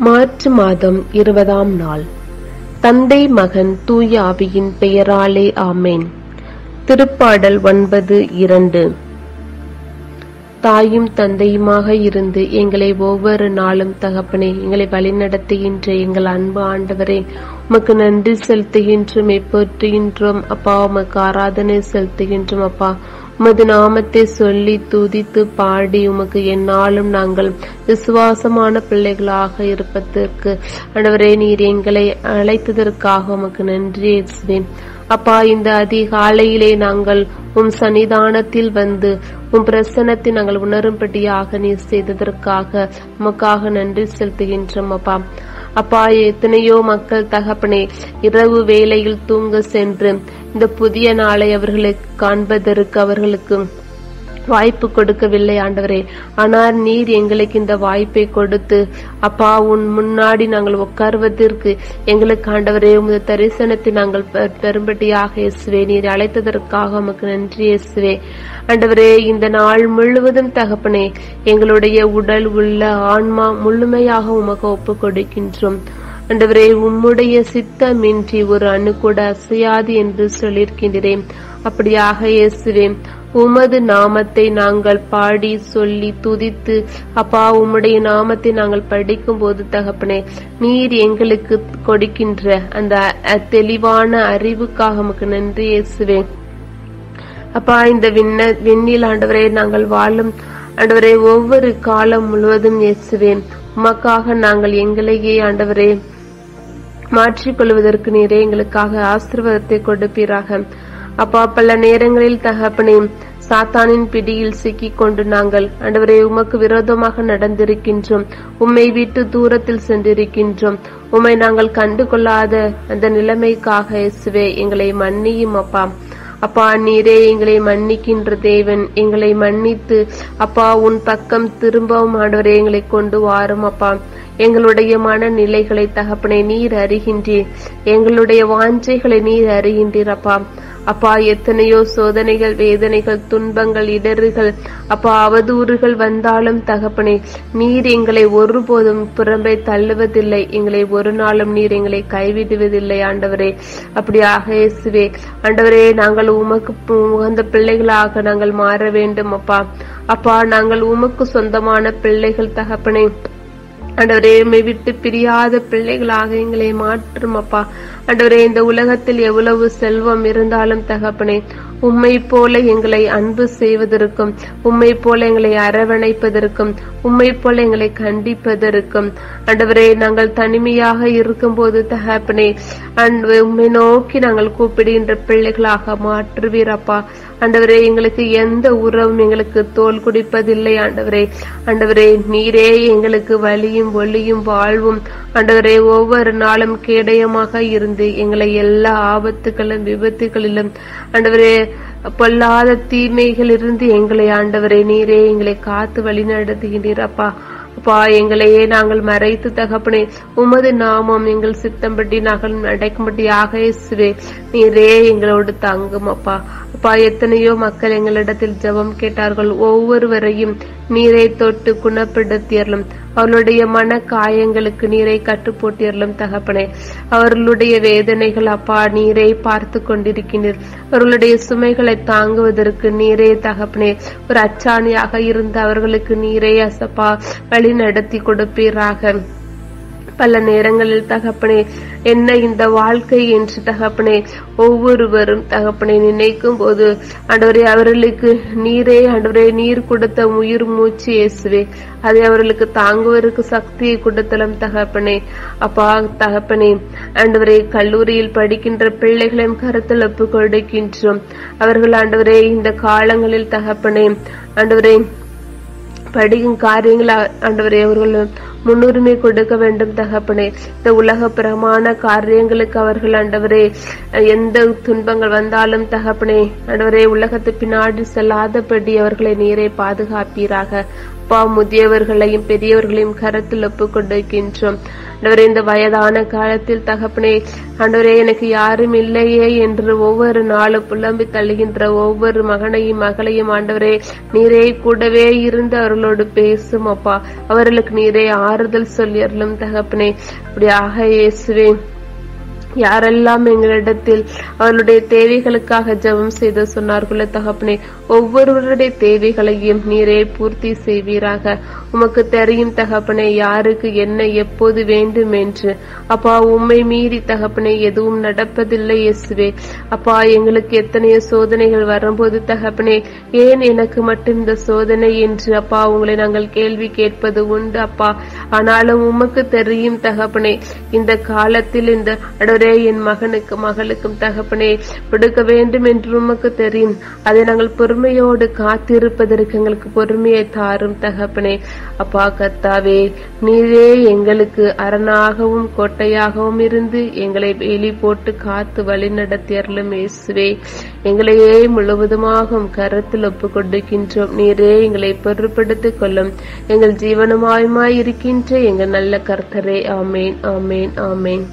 March மாதம் 20ஆம் நாள். தந்தை மகன் தூய ஆவியின் பெயராலே ஆமேன். திருப்பாடல் 9:2. தாயும் தந்தையுமாக இருந்து எங்களை ஒவ்வொரு நாளும் தகப்பனே எங்களை வழிநடத்துகின்ற எங்கள் அன்பு ஆண்டவரே, உமக்கு நன்றி செலுத்துகின்றோம், போற்றுகின்றோம் அப்பா. உமக்கு ஆராதனை செலுத்துகின்றோம் அப்பா. உமது நாமத்தை சொல்லி துதித்து பாடி உமக்கு எந்நாளும் நாங்கள் விசுவாசமான பிள்ளைகளாக இருப்பதற்கு ஆண்டவரே நீர் எங்களை அழைத்ததற்காக உமக்கு நன்றி இயேசுவேன் அப்பா. இந்த அதிகாலையிலே நாங்கள் உம் சன்னிதானத்தில் வந்து உம் பிரசன்னத்தை நாங்கள் உணரும்படியாக நீர் செய்ததற்காக உமக்காக நன்றி செலுத்துகின்றோம் அப்பா. அப்பா, எத்தனையோ மக்கள் தகப்பனே இரவு வேளையில் தூங்க சென்று இந்த புதிய நாளை அவர்களுக்கு காண்பதற்கு அவர்களுக்கு வாய்ப்பு கொடுக்கவில்லை ஆண்டவரே. ஆனால் நீர் எங்களுக்கு இந்த வாய்ப்பை கொடுத்து அப்பா உன் முன்னாடி நாங்கள் உட்கார்வதற்கு எங்களுக்கு ஆண்டவரே உமது தரிசனத்தை நாங்கள் பெறும்படியாக இயேசுவே நீர் அழைத்ததற்காக உமக்கு நன்றி இயேசுவே ஆண்டவரே. இந்த நாள் முழுவதும் தகப்பனே எங்களுடைய உடல் உள்ள ஆன்மா முழுமையாக உமக்கு ஒப்பு கொடுக்கின்றோம் ஆண்டவரே. உம்முடைய சித்தமின்றி ஒரு அணு கூட அசையாது என்று சொல்லியிருக்கின்றேன். அப்படியாக இயேசுவே உமது நாமத்தை நாங்கள் பாடி சொல்லி துதித்து அப்பா உம்முடைய நாமத்தை நாங்கள் படிக்கும் போது தகப்பனே நீர் எங்களுக்கு கொடுக்கின்ற அந்த தெளிவான அறிவுக்காக உமக்கு நன்றி இயேசுவே அப்பா. இந்த விண்ணில் ஆண்டவரே நாங்கள் வாழும் ஆண்டவரே ஒவ்வொரு காலம் முழுவதும் இயேசுவே உமக்காக நாங்கள் எங்களையே ஆண்டவரே மாற்றிக்கொள்வதற்கு நீரே எங்களுக்காக ஆசீர்வாதத்தை கொடுப்பீராக அப்பா. பல நேரங்களில் தகப்பனே சாத்தானின் பிடியில் சிக்கிக் கொண்டு நாங்கள் ஆண்டவரே உமக்கு விரோதமாக நடந்திருக்கின்றோம், உம்மை விட்டு தூரத்தில் சென்றிருக்கின்றோம். உம்மை நாங்கள் கண்டு கொள்ளாத அந்த நிலைமைக்காக இயேசுவே எங்களை மன்னியும் அப்பா. அப்பா நீரே எங்களை மன்னிக்கின்ற தேவன், எங்களை மன்னித்து அப்பா உன் பக்கம் திரும்பவும் ஆண்டவரே எங்களை கொண்டு வாரும் அப்பா. எங்களுடைய மனநிலைகளை தகப்பனை நீர் அறிகின்றீர், எங்களுடைய வாஞ்சைகளை நீர் அறிகின்றீர் அப்பா. அப்பா எத்தனையோ சோதனைகள், வேதனைகள், துன்பங்கள், இடர்கள் அப்பா அவதூறுகள் வந்தாலும் தகப்பனே நீர் எங்களை ஒருபோதும் புறம்பே தள்ளுவதில்லை, எங்களை ஒரு நாளும் நீர் எங்களை கைவிடுவதில்லை ஆண்டவரே. அப்படியாக இயேசுவே ஆண்டவரே நாங்கள் உமக்கு உகந்த பிள்ளைகளாக நாங்கள் மாற வேண்டும் அப்பா. அப்பா நாங்கள் உமக்கு சொந்தமான பிள்ளைகள் தகப்பனே ஆண்டவரே உம்மை விட்டு பிரியாத பிள்ளைகளாக எங்களை மாற்றும் அப்பா. ஆண்டவரே இந்த உலகத்தில் எவ்வளவு செல்வம் இருந்தாலும் தகப்பனே உம்மை போல எங்களை அன்பு செய்வதற்கும், உம்மை போல எங்களை அரவணைப்பதற்கும், உம்மை போல எங்களை கண்டிப்பதற்கும் ஆண்டவரே நாங்கள் தனிமையாக இருக்கும் போது தகப்பனே உம்மை நோக்கி நாங்கள் கூப்பிடுகின்ற பிள்ளைகளாக மாற்றுவீரப்பா. ஆண்டவரே எங்களுக்கு எந்த உறவும் எங்களுக்கு தோல் குடிப்பதில்லை ஆண்டவரே. ஆண்டவரே நீரே எங்களுக்கு வலியும் ஒளியும் வாழ்வும் ஆண்டவரே ஒவ்வொரு நாளும் கேடயமாக இருந்து எங்களை எல்லா ஆபத்துகளும் விபத்துகளிலும் ஆண்டவரே பொல்லாத தீமைகளிலிருந்து எங்களை ஆண்டவரே நீரே எங்களை காத்து வழி நடத்துகின்றீர் அப்பா. அப்பா எங்களையே நாங்கள் மறைத்து தகப்பனே உமது நாமம் எங்கள் சித்தம்படி நாங்கள் நடக்கும்படியாக இயேசுவே நீரே எங்களோடு தங்கும் அப்பா. அப்பா எத்தனையோ மக்கள் எங்களிடத்தில் ஜெபம் கேட்டார்கள், ஒவ்வொருவரையும் நீரை தொட்டு குணப்படுத்தியறலும், அவர்களுடைய மன காயங்களுக்கு நீரை கட்டுப்போட்டியறலும் தகப்பனே. அவர்களுடைய வேதனைகள் அப்பா நீரை பார்த்து கொண்டிருக்கின்றீர், அவர்களுடைய சுமைகளை தாங்குவதற்கு நீரே தகப்பனே ஒரு அச்சாணியாக இருந்து அவர்களுக்கு நீரே அசப்பா வழி நடத்தி கொடுப்பீராக. பல நேரங்களில் தகப்பனே என்ன இந்த வாழ்க்கை என்று தகப்பனே ஒவ்வொருவரும் தகப்பனை நினைக்கும் போது ஆண்டவரே அவர்களுக்கு நீரே ஆண்டவரே நீர் கொடுத்த உயிர் மூச்சு இயேசுவே அதை அவர்களுக்கு தாங்குவதற்கு சக்தியை கொடுத்தலும் தகப்பனே. அப்பா தகப்பனே ஆண்டவரே கல்லூரியில் படிக்கின்ற பிள்ளைகளையும் கருத்தில் ஒப்பு கொடுக்கின்றோம். அவர்கள் ஆண்டவரே இந்த காலங்களில் தகப்பனே ஆண்டவரே படிக்கும் காரியங்கள் ஆண்டவரே அவர்கள் முன்னுரிமை கொடுக்க வேண்டும் தகப்பனே. இந்த உலக பிரமாண காரியங்களுக்கு அவர்கள் ஆண்டவரே எந்த துன்பங்கள் வந்தாலும் தகப்பனே ஆண்டவரே உலகத்து பின்னாடி செல்லாதபடி அவர்களை நீரை பாதுகாப்பீராக. முதியவர்களையும் பெரியவர்களையும் கரத்தில் ஒப்புக் கொடுக்கின்றோம். ஆண்டவரே, இந்த வயதான காலத்தில் தகப்பனே, ஆண்டவரே, எனக்கு யாரும் இல்லையே என்று ஒவ்வொரு நாளும் புலம்பி தள்ளுகின்ற ஒவ்வொரு மகனையும் மகளையும் ஆண்டவரே, நீரே கூடவே இருந்து அவர்களோடு பேசும் அப்பா. அவர்களுக்கு நீரே ஆறுதல் சொல்லியறலும் தகப்பனே. அப்படியாக இயேசுவே, யாரெல்லாம் எங்களிடத்தில் அவர்களுடைய தேவைகளுக்காக ஜெபம் செய்து சொன்னார்களோ தகப்பனே, ஒவ்வொருவருடைய தேவைகளையும் நீரே பூர்த்தி செய்வீராக. உமக்கு தெரியும் தகப்பனே, யாருக்கு என்ன எப்போது வேண்டும் என்று. அப்பா, உம்மை மீறி தகப்பனே எதுவும் நடப்பதில்லை இயேசுவே. அப்பா, எங்களுக்கு எத்தனையோ சோதனைகள் வரும்போது தகப்பனே, ஏன் எனக்கு மட்டும் இந்த சோதனை என்று அப்பா உங்களை நாங்கள் கேள்வி கேட்பது உண்டு அப்பா. ஆனாலும் உமக்கு தெரியும் தகப்பனே, இந்த காலத்தில் இந்த என் மகனுக்கும் மகளுக்கும் தகப்பனே கொடுக்க வேண்டும் என்று உமக்கு தெரியும். அதை நாங்கள் பொறுமையோடு காத்திருப்பதற்கு எங்களுக்கு பொறுமையை தாரும் தகப்பனே. அப்பா கர்த்தாவே, நீரே எங்களுக்கு அரணாகவும் கோட்டையாகவும் இருந்து எங்களை வேலி போட்டு காத்து வழி நடத்தியறலும் இயேசுவே. எங்களையே முழுவதுமாக கரத்தில் ஒப்புக் கொடுக்கின்றோம். நீரே எங்களை பொறுப்படுத்திக் கொள்ளும். எங்கள் ஜீவனமாயுமாய் இருக்கின்ற எங்கள் நல்ல கர்த்தரே. ஆமேன், ஆமேன், ஆமேன்.